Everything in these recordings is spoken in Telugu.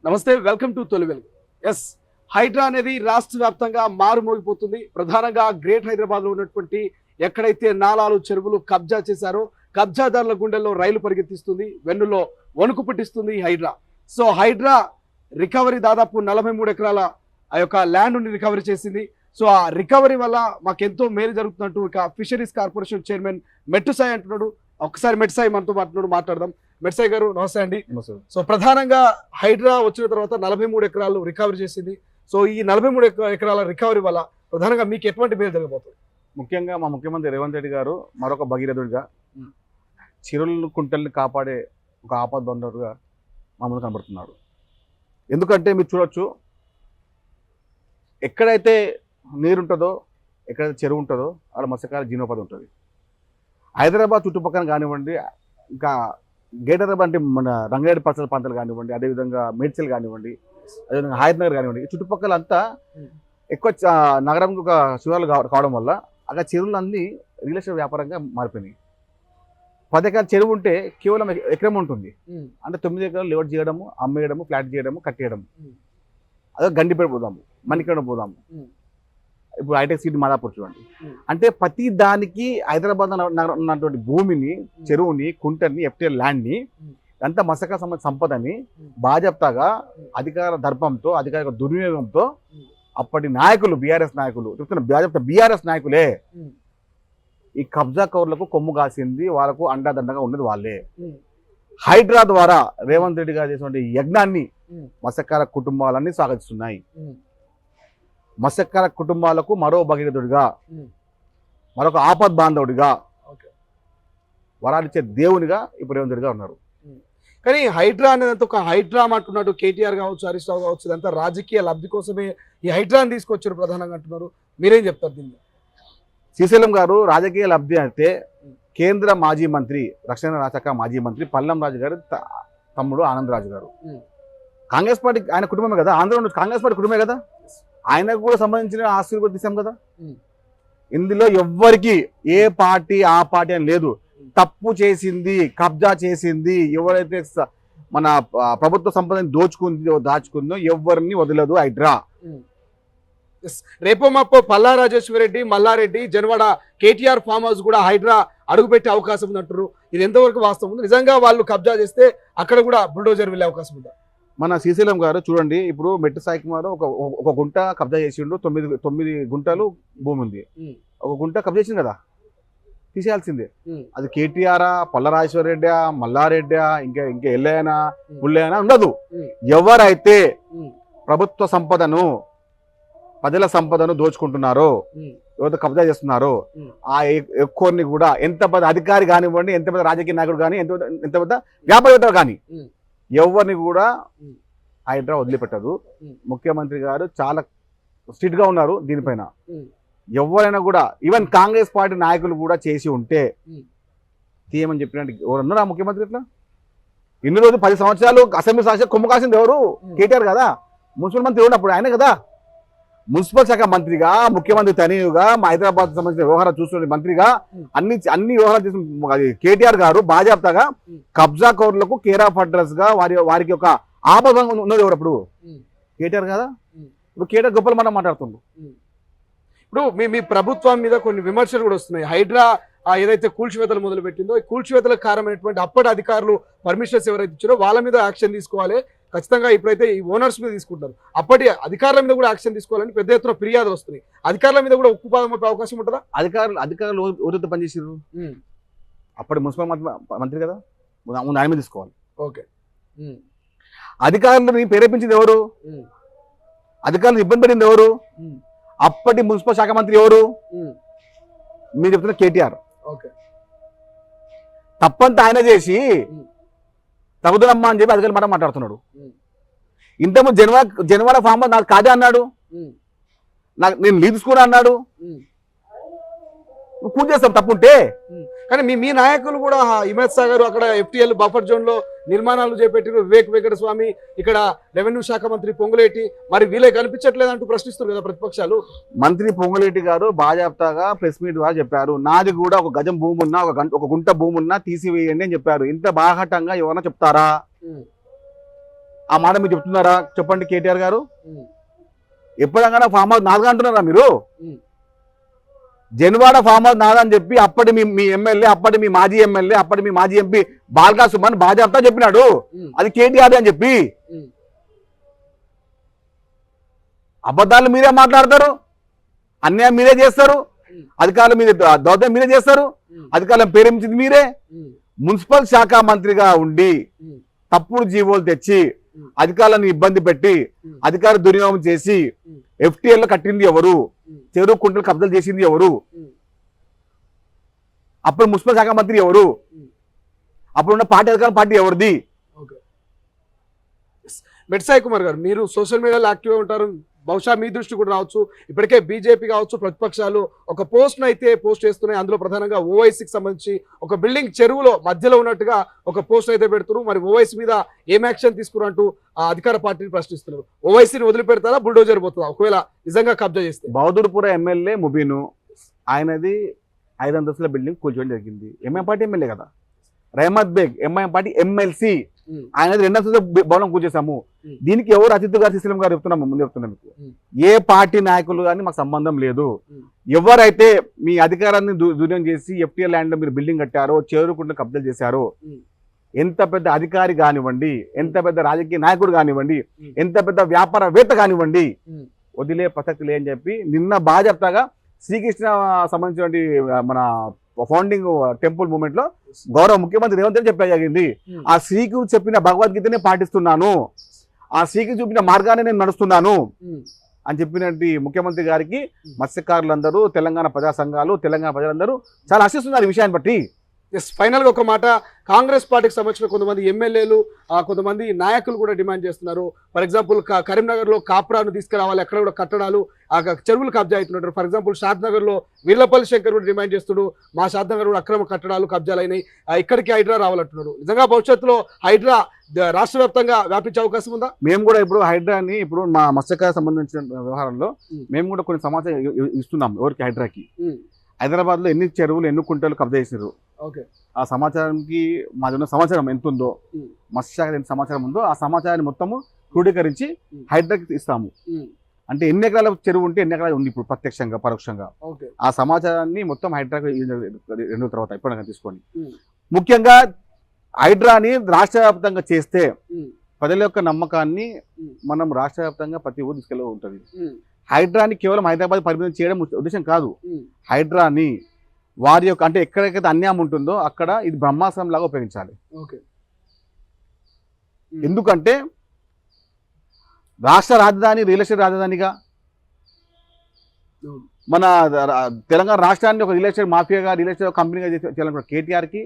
నమస్తే, వెల్కమ్ టు తొలి వెలుగు. ఎస్, హైడ్రా అనేది రాష్ట్ర వ్యాప్తంగా మారుమోగిపోతుంది. ప్రధానంగా గ్రేట్ హైదరాబాద్లో ఉన్నటువంటి ఎక్కడైతే నాలాలు చెరువులు కబ్జా చేశారో కబ్జాదారుల గుండెల్లో రైలు పరిగెత్తిస్తుంది, వెన్నులో వణుకు పుట్టిస్తుంది ఈ హైడ్రా. సో హైడ్రా రికవరీ దాదాపు 43 ఎకరాల ఆ యొక్క ల్యాండ్ని రికవరీ చేసింది. సో ఆ రికవరీ వల్ల మాకెంతో మేలు జరుగుతున్నట్టు ఇక ఫిషరీస్ కార్పొరేషన్ చైర్మన్ మెట్టుసాయి అంటున్నాడు. ఒకసారి మెట్టుసాయి మనతో మాట్లాడదాం. మెట్సాయి గారు నమస్తే అండి. సో ప్రధానంగా హైడ్రా వచ్చిన తర్వాత 43 ఎకరాలు రికవరీ చేసింది. సో ఈ 43 ఎకరాల రికవరీ వల్ల ప్రధానంగా మీకు ఎటువంటి మేలు జరగబోతుంది? ముఖ్యంగా మా ముఖ్యమంత్రి రేవంత్ రెడ్డి గారు మరొక భగీరథుడిగా చిరుల కుంటల్ని కాపాడే ఒక ఆపద బంధువుగా మామూలు కనబడుతున్నాడు. ఎందుకంటే మీరు చూడొచ్చు, ఎక్కడైతే నీరు ఉంటుందో, ఎక్కడైతే చెరువు ఉంటుందో అక్కడ మత్స్యకార జీవనోపాధి ఉంటుంది. హైదరాబాద్ చుట్టుపక్కల కానివ్వండి, ఇంకా గ్రేటర్ హైదరాబాద్ అంటే మన రంగారెడ్డి పరిసర ప్రాంతాలు కానివ్వండి, అదేవిధంగా మేడ్చల్ కానివ్వండి, అదేవిధంగా హైదరాబాద్ కానివ్వండి, ఈ చుట్టుపక్కల అంతా ఎక్కువ నగరంకి ఒక శివార్లు కావడం వల్ల అక్కడ చెరువులు అన్నీ రియల్ ఎస్టేట్ వ్యాపారంగా మారిపోయినాయి. 10 ఎకరాల చెరువు ఉంటే కేవలం ఎకరం ఉంటుంది, అంటే 9 ఎకరాలు లేఅవుట్ చేయడము, అమ్మేయడము, ఫ్లాట్ చేయడము, కట్టేయడము. అదే గండిపేట పోదాము, మణికరణ పోదాము, ఇప్పుడు హైటెక్ సిటీ మాదాపూర్ చూడండి. అంటే ప్రతి దానికి హైదరాబాద్ ఉన్నటువంటి భూమిని, చెరువుని, కుంటని, ఎఫ్టీఎల్ ల్యాండ్ని, అంతా మత్స్యకార సంపదని బాజప్తాగా అధికార దర్పంతో, అధికార దుర్వినియోగంతో అప్పటి నాయకులు, బీఆర్ఎస్ నాయకులు చెప్తున్నా, బీఆర్ఎస్ నాయకులే ఈ కబ్జా కౌర్లకు కొమ్ము కాసింది, వాళ్ళకు అండాదండగా ఉన్నది వాళ్ళే. హైడ్రా ద్వారా రేవంత్ రెడ్డి గారు చేసినటువంటి యజ్ఞాన్ని మత్స్యకార కుటుంబాలన్నీ స్వాగతిస్తున్నాయి. మత్స్యకార కుటుంబాలకు మరో భగీరథుడిగా, మరొక ఆపద్ బాంధవుడిగా, వరాలిచ్చే దేవునిగా ఇప్పుడు రేవంత్ రెడ్డి గారు ఉన్నారు. కానీ హైడ్రా అనేది ఒక హైడ్రా అంటున్నాడు కేటీఆర్ కావచ్చు, హరీష్ రావు కావచ్చు, ఇదంతా రాజకీయ లబ్ధి కోసమే ఈ హైడ్రాని తీసుకొచ్చారు ప్రధానంగా అంటున్నారు. మీరేం చెప్తారు దీన్ని? శ్రీశైలం గారు రాజకీయ లబ్ధి అంటే కేంద్ర మాజీ మంత్రి, రక్షణ శాఖ మాజీ మంత్రి పల్లం రాజు గారు తమ్ముడు ఆనందరాజు గారు కాంగ్రెస్ పార్టీ, ఆయన కుటుంబమే కదా, ఆంధ్ర కాంగ్రెస్ పార్టీ కుటుంబమే కదా, ఆయనకు కూడా సంబంధించిన ఆస్తులు కూడా తీసాం కదా. ఇందులో ఎవ్వరికి ఏ పార్టీ ఆ పార్టీ అని లేదు. తప్పు చేసింది, కబ్జా చేసింది, ఎవరైతే మన ప్రభుత్వ సంపదని దాచుకుందో ఎవరిని వదలదు హైడ్రా. రేపో మాపో పల్లా రాజేశ్వరరెడ్డి, మల్లారెడ్డి, జనవాడ కేటీఆర్ ఫామ్ హౌస్ కూడా హైడ్రా అడుగుపెట్టే అవకాశం ఉందంటారు. ఇది ఎంతవరకు వాస్తవం ఉంది? నిజంగా వాళ్ళు కబ్జా చేస్తే అక్కడ కూడా బుల్డోజర్ వెళ్ళే అవకాశం ఉందా? మన శ్రీశైలం గారు చూడండి, ఇప్పుడు మెట్టు సాయి కుమార్ ఒక గుంట కబ్జా చేసిండు, 9 గుంటలు భూమి ఉంది, ఒక గుంట కబ్జా చేసింది కదా, తీసేయాల్సిందే. అది కేటీఆర్, పల్లరాజేశ్వర రెడ్డి, మల్లారెడ్డి, ఇంకా ఎల్లయ్యనా, పుల్లయ్యనా ఉండదు. ఎవరైతే ప్రభుత్వ సంపదను, ప్రజల సంపదను దోచుకుంటున్నారో, ఎవరైతే కబ్జా చేస్తున్నారో, ఆ ఎక్కువని కూడా ఎంత పెద్ద అధికారి కానివ్వండి, ఎంత పెద్ద రాజకీయ నాయకుడు కానీ, ఎంత పెద్ద వ్యాపారవేత్త కానీ ఎవరిని కూడా హైడ్రా వదిలిపెట్టదు. ముఖ్యమంత్రి గారు చాలా స్ట్రిక్ట్ గా ఉన్నారు దీనిపైన. ఎవరైనా కూడా, ఈవెన్ కాంగ్రెస్ పార్టీ నాయకులు కూడా చేసి ఉంటే తీయమని చెప్పినట్టు ఎవరన్నారు ఆ ముఖ్యమంత్రి. ఇట్లా ఇన్ని రోజులు 10 సంవత్సరాలు అసెంబ్లీ సాక్షి కొమ్ము కాసింది ఎవరు? కేటీఆర్ కదా. మున్సిపల్ మంత్రి ఉన్నప్పుడు ఆయన కదా, మున్సిపల్ శాఖ మంత్రిగా, ముఖ్యమంత్రి తనయుగా, మా హైదరాబాద్ సంబంధించిన వ్యవహారాలు చూస్తున్న మంత్రిగా అన్ని వ్యవహారాలు చేసిన కేటీఆర్ గారు బాజాప్తాగా కబ్జా కౌర్లకు కేర్ ఆఫ్ అడ్రస్ గా వారికి ఒక ఆపద ఉన్నది ఎవరప్పుడు? కేటీఆర్ కదా. ఇప్పుడు కేటీఆర్ గొప్పలు మనం మాట్లాడుతుండ్రు. ఇప్పుడు మీ ప్రభుత్వం మీద కొన్ని విమర్శలు కూడా వస్తున్నాయి. హైడ్రా ఏదైతే కూల్చివేతలు మొదలు పెట్టిందో, ఈ కూల్చివేతలకు కారణమైనటువంటి అప్పటి అధికారులు, పర్మిషన్స్ ఎవరైతే ఇచ్చారో వాళ్ళ మీద యాక్షన్ తీసుకోవాలి ఖచ్చితంగా. ఇప్పుడైతే ఈ ఓనర్స్ మీద తీసుకుంటారు, అప్పటి అధికారుల మీద కూడా యాక్షన్ తీసుకోవాలని పెద్ద ఎత్తున ఫిర్యాదులు వస్తున్నాయి. అధికారుల మీద కూడా ఉక్కుపాదం మోపే అవకాశం ఉంటుందా? అధికారులు ఎవరైతే పనిచేసారు అప్పటి మున్సిపల్ మంత్రి కదా, ముందు ఆయన మీద తీసుకోవాలి. ఓకే, అధికారులను ప్రేరేపించింది ఎవరు? అధికారులు ఇబ్బంది పడింది ఎవరు? అప్పటి మున్సిపల్ శాఖ మంత్రి ఎవరు? మీరు చెప్తున్న కేటీఆర్. తప్పంతా ఆయన చేసి తగుదనమ్మా అని చెప్పి అధికారులు మాట మాట్లాడుతున్నాడు. ఇంతకుముందు జనవాడ ఫామ్ హౌస్ నాకు కాదే అన్నాడు, నేను లీజ్ తీసుకున్నా అన్నాడు. పూజ చేస్తాం తప్పుంటే. కానీ మీ నాయకులు కూడా హిమత్ సాగర్ అక్కడ ఎఫ్టీఎల్ బఫర్ జోన్ లో నిర్మాణాలు చేపట్టారు. వివేక్ వెంకట స్వామి, ఇక్కడ రెవెన్యూ శాఖ మంత్రి పొంగులేటి, మరి వీళ్ళే కనిపించట్లేదంటూ ప్రశ్నిస్తారు కదా ప్రతిపక్షాలు. మంత్రి పొంగులేటి గారు బాజాప్తాగా ప్రెస్ మీట్ ద్వారా చెప్పారు, నాది కూడా ఒక గజం భూమి ఉన్నా, ఒక గుంట భూమి ఉన్నా తీసివేయండి అని చెప్పారు. ఇంత బాహటంగా ఎవరన్నా చెప్తారా? ఆ మాట మీరు చెప్తున్నారా? చెప్పండి కేటీఆర్ గారు. ఎప్పుడైనా ఫామ్ హౌస్ నాలుగా అంటున్నారా మీరు? జన్వాడ ఫామ్ హౌస్ నాదని చెప్పి అప్పటి మీ ఎమ్మెల్యే, అప్పటి మీ మాజీ ఎమ్మెల్యే, అప్పటి మీ మాజీ ఎంపీ బాల్కా సుమన్ బాజాప్తా చెప్పినాడు అది కేటీఆర్ అని చెప్పి. అబద్ధాలు మీరే మాట్లాడతారు, అన్యాయం మీరే చేస్తారు, అధికారుల మీద దౌర్జన్యం మీరే చేస్తారు, అధికారులను ప్రేరేపించింది మీరే. మున్సిపల్ శాఖ మంత్రిగా ఉండి తప్పుడు జీవోలు తెచ్చి అధికారులను ఇబ్బంది పెట్టి అధికార దుర్వినియోగం చేసి FTL కట్టింది ఎవరు? చెరువు కుంటలు కబ్జాలు చేసింది ఎవరు? అప్పుడు మున్సిపల్ శాఖ మంత్రి ఎవరు? అప్పుడున్న పార్టీ అధికార పార్టీ ఎవరిది? మెట్ సాయి కుమార్ గారు, మీరు సోషల్ మీడియాలో యాక్టివ్గా ఉంటారు, బహుశా మీ దృష్టి కూడా రావచ్చు. ఇప్పటికే బీజేపీ కావచ్చు, ప్రతిపక్షాలు ఒక పోస్ట్ను అయితే పోస్ట్ చేస్తున్నాయి. అందులో ప్రధానంగా ఓవైసీకి సంబంధించి ఒక బిల్డింగ్ చెరువులో మధ్యలో ఉన్నట్టుగా ఒక పోస్ట్ అయితే పెడుతున్నారు. మరి ఓవైసీ మీద ఏం యాక్షన్ తీసుకురంటూ ఆ అధికార పార్టీని ప్రశ్నిస్తున్నారు. ఓవైసీని వదిలిపెడతారా, బుల్డోజర్ పోతుందా ఒకవేళ నిజంగా కబ్జా చేస్తే? బహదూర్పుర ఎమ్మెల్యే ముబీను ఆయనది 5 అంతస్తుల బిల్డింగ్ కూల్చోవడం జరిగింది. ఎంఐఎం పార్టీ ఎమ్మెల్యే కదా. Rahmat Baig MIM party MLC, ఆయనది 2 అంతస్తుల భవనం కూల్చేసాము. దీనికి ఎవరు అతిథి గారు శ్రీశైలం గారు చెప్తున్నాము, ముందు చెప్తున్నాం మీకు. ఏ పార్టీ నాయకులు కానీ మాకు సంబంధం లేదు. ఎవరైతే మీ అధికారాన్ని దుర్వినియోగం చేసి FTL ల్యాండ్ లో మీరు బిల్డింగ్ కట్టారో, చేరుకుంటూ కబ్జాలు చేశారో, ఎంత పెద్ద అధికారి కానివ్వండి, ఎంత పెద్ద రాజకీయ నాయకుడు కానివ్వండి, ఎంత పెద్ద వ్యాపారవేత్త కానివ్వండి, వదిలే ప్రసక్తి లేని చెప్పి నిన్న బాజాప్తాగా శ్రీకృష్ణ సంబంధించినటువంటి మన ఫౌండింగ్ టెంపుల్ మూమెంట్ లో గౌరవ ముఖ్యమంత్రి రేవంత్ రెడ్డి చెప్పడం జరిగింది. ఆ శ్రీకృష్ణుడు చెప్పిన భగవద్గీతనే పాటిస్తున్నాను, ఆ శ్రీకృష్ణుడు చూపిన మార్గాన్ని నేను నడుస్తున్నాను అని చెప్పినట్టు ముఖ్యమంత్రి గారికి మత్స్యకారులందరూ, తెలంగాణ ప్రజా సంఘాలు, తెలంగాణ ప్రజలందరూ చాలా హర్షిస్తున్నారు ఈ విషయాన్ని బట్టి. ఫైనల్ గా ఒక మాట, కాంగ్రెస్ పార్టీకి సంబంధించిన కొంతమంది ఎమ్మెల్యేలు, కొంతమంది నాయకులు కూడా డిమాండ్ చేస్తున్నారు. ఫర్ ఎగ్జాంపుల్ కరీంనగర్ లో కాప్రాను తీసుకురావాలి, అక్కడ కూడా కట్టడాలు చెరువులు కబ్జా అవుతున్నారు. ఫర్ ఎగ్జాంపుల్ షాద్ నగర్ లో వీర్లపల్లి శంకర్ కూడా డిమాండ్ చేస్తున్నాడు, మా షాద్ నగర్ కూడా అక్రమ కట్టడాలు కబ్జాలు అయినాయి, ఇక్కడికి హైడ్రా రావాలంటున్నారు. నిజంగా భవిష్యత్తులో హైడ్రా రాష్ట్ర వ్యాప్తంగా వ్యాపించే అవకాశం ఉందా? మేము కూడా ఇప్పుడు హైడ్రాని ఇప్పుడు మా మత్స్యకార సంబంధించిన వ్యవహారంలో మేము కూడా కొన్ని సమాచారం ఇస్తున్నాం. ఎవరికి? హైడ్రాకి. హైదరాబాద్ లో ఎన్ని చెరువులు, ఎన్ని కుంటలు కబ్జా చేసారు, ఆ సమాచారానికి మాది సమాచారం ఎంత ఉందో, మత్స్యశాఖ ఎంత సమాచారం ఉందో ఆ సమాచారాన్ని మొత్తము క్రోడీకరించి హైడ్రాకి ఇస్తాము. అంటే ఎన్ని ఎకరాల చెరువు ఉంటే ఎన్ని ఎకరాలు ఉంది ఇప్పుడు ప్రత్యక్షంగా పరోక్షంగా ఆ సమాచారాన్ని మొత్తం హైడ్రాకి 2 తర్వాత ఎప్పుడైనా తీసుకోండి. ముఖ్యంగా హైడ్రాని రాష్ట్ర వ్యాప్తంగా చేస్తే ప్రజల యొక్క నమ్మకాన్ని మనం రాష్ట్ర వ్యాప్తంగా ప్రతి ఊరు తీసుకెళ్ళి ఉంటుంది. హైడ్రాని కేవలం హైదరాబాద్ పరిమితం చేయడం ఉద్దేశం కాదు. హైడ్రాని వారి యొక్క అంటే ఎక్కడెక్కడైతే అన్యాయం ఉంటుందో అక్కడ ఇది బ్రహ్మాస్త్రం లాగా ఉపయోగించాలి. ఎందుకంటే రాష్ట్ర రాజధాని, రియల్ ఎస్టేట్ రాజధానిగా మన తెలంగాణ రాష్ట్రాన్ని ఒక రియల్ ఎస్టేట్ మాఫియాగా, రియల్ ఎస్టేట్ కంపెనీగా చేయాలనుకున్న కేటీఆర్కి,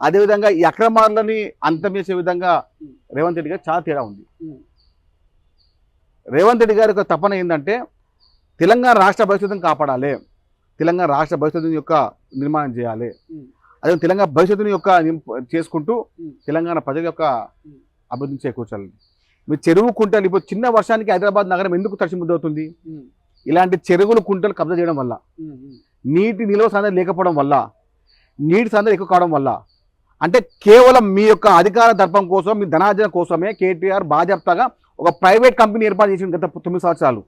అదేవిధంగా ఈ అక్రమాలని అంతం చేసే విధంగా రేవంత్ రెడ్డి గారు చాలా తేడా ఉంది. రేవంత్ రెడ్డి గారి యొక్క తపన ఏంటంటే తెలంగాణ రాష్ట్ర భవిష్యత్తును కాపాడాలి, తెలంగాణ రాష్ట్ర భవిష్యత్తు యొక్క నిర్మాణం చేయాలి, అదే తెలంగాణ భవిష్యత్తుని యొక్క చేసుకుంటూ తెలంగాణ ప్రజల యొక్క అభివృద్ధిని చేకూర్చాలి. మీరు చెరువు కుంటలు ఇప్పుడు చిన్న వర్షానికి హైదరాబాద్ నగరం ఎందుకు తడిసిముద్దవుతుంది? ఇలాంటి చెరువులు కుంటలు కబ్జా చేయడం వల్ల, నీటి నిల్వ సాంద్రత లేకపోవడం వల్ల, నీటి సాంద్రత ఎక్కువ కావడం వల్ల. అంటే కేవలం మీ యొక్క అధికార దర్పం కోసం, మీ ధనార్జన కోసమే కేటీఆర్ బాజాప్తాగా ఒక ప్రైవేట్ కంపెనీ ఏర్పాటు చేసింది గత 9 సంవత్సరాలు.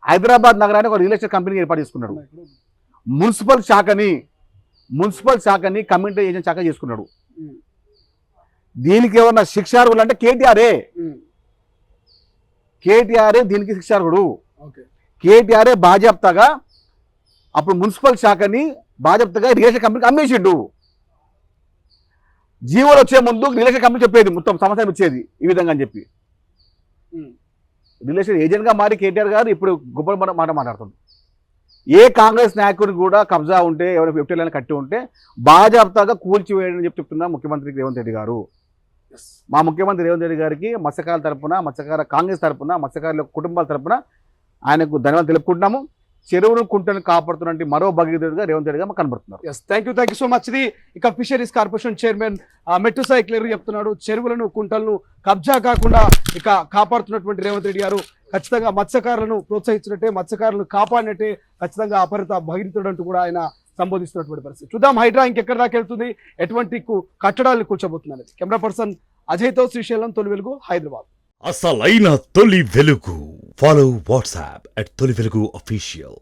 హైదరాబాద్ నగరాన్ని ఒక రియల్ ఎస్టేట్ కంపెనీ ఏర్పాటు చేసుకున్నాడు. మున్సిపల్ శాఖని కమ్యూనిటీ ఏజెంట్ శాఖ చేసుకున్నాడు. దీనికి ఏమన్నా శిక్షార్హులు అంటే కేటీఆరే దీనికి శిక్షార్హుడు. కేటీఆరే బాజాప్తాగా అప్పుడు మున్సిపల్ శాఖని బాజాప్తాగా రియల్ ఎస్టేట్ కంపెనీకి అమ్మేసిండు. జీవోలు వచ్చే ముందు రియల్ ఎస్టేట్ కంపెనీ చెప్పేది, మొత్తం సమాచారం ఇచ్చేది ఈ విధంగా అని చెప్పి. రియల్ ఎస్టేట్ ఏజెంట్గా మారి కేటీఆర్ గారు ఇప్పుడు గొప్ప మాట మాట్లాడుతుంది. ఏ కాంగ్రెస్ నాయకుడిని కూడా కబ్జా ఉంటే, ఎవరైనా FTL కట్టి ఉంటే బాజాప్తాగా కూల్చివేయని చెప్తున్నా ముఖ్యమంత్రి రేవంత్ రెడ్డి గారు. మా ముఖ్యమంత్రి రేవంత్ రెడ్డి గారికి మత్స్యకారుల తరపున, మత్స్యకార కాంగ్రెస్ తరపున, మత్స్యకారుల కుటుంబాల తరపున ఆయనకు ధన్యవాదాలు తెలుపుకుంటున్నాము. చెరువును కుంటను కాపాడుతున్నట్టు మరో భగీరథుడిగా రేవంత్ రెడ్డి గారు మాకు కనబడుతున్నారు. Thank you so much. ఇది ఇక ఫిషరీస్ కార్పొరేషన్ చైర్మన్ మెట్టు సాయి క్లియర్ చెప్తున్నాడు. చెరువులను, కుంటలను కబ్జా కాకుండా ఇక కాపాడుతున్నటువంటి రేవంత్ రెడ్డి గారు ఖచ్చితంగా మత్స్యకారులను ప్రోత్సహించినట్టే, మత్స్యకారులను కాపాడినట్టే ఖచ్చితంగా అపరిత భగీరథుడు అంటూ కూడా ఆయన సంబోధిస్తున్నటువంటి పరిస్థితి. చూద్దాం హైడ్రా ఇంకెక్కడి దాకా వెళ్తుంది, ఎటువంటి కట్టడాలను కూర్చోబోతుంది అనేది. కెమెరా పర్సన్ అజయ్తో శ్రీశైలం, తొలి వెలుగు, హైదరాబాద్. అసలైన తొలి వెలుగు. ఫాలో వాట్సాప్ @తొలి వెలుగు official.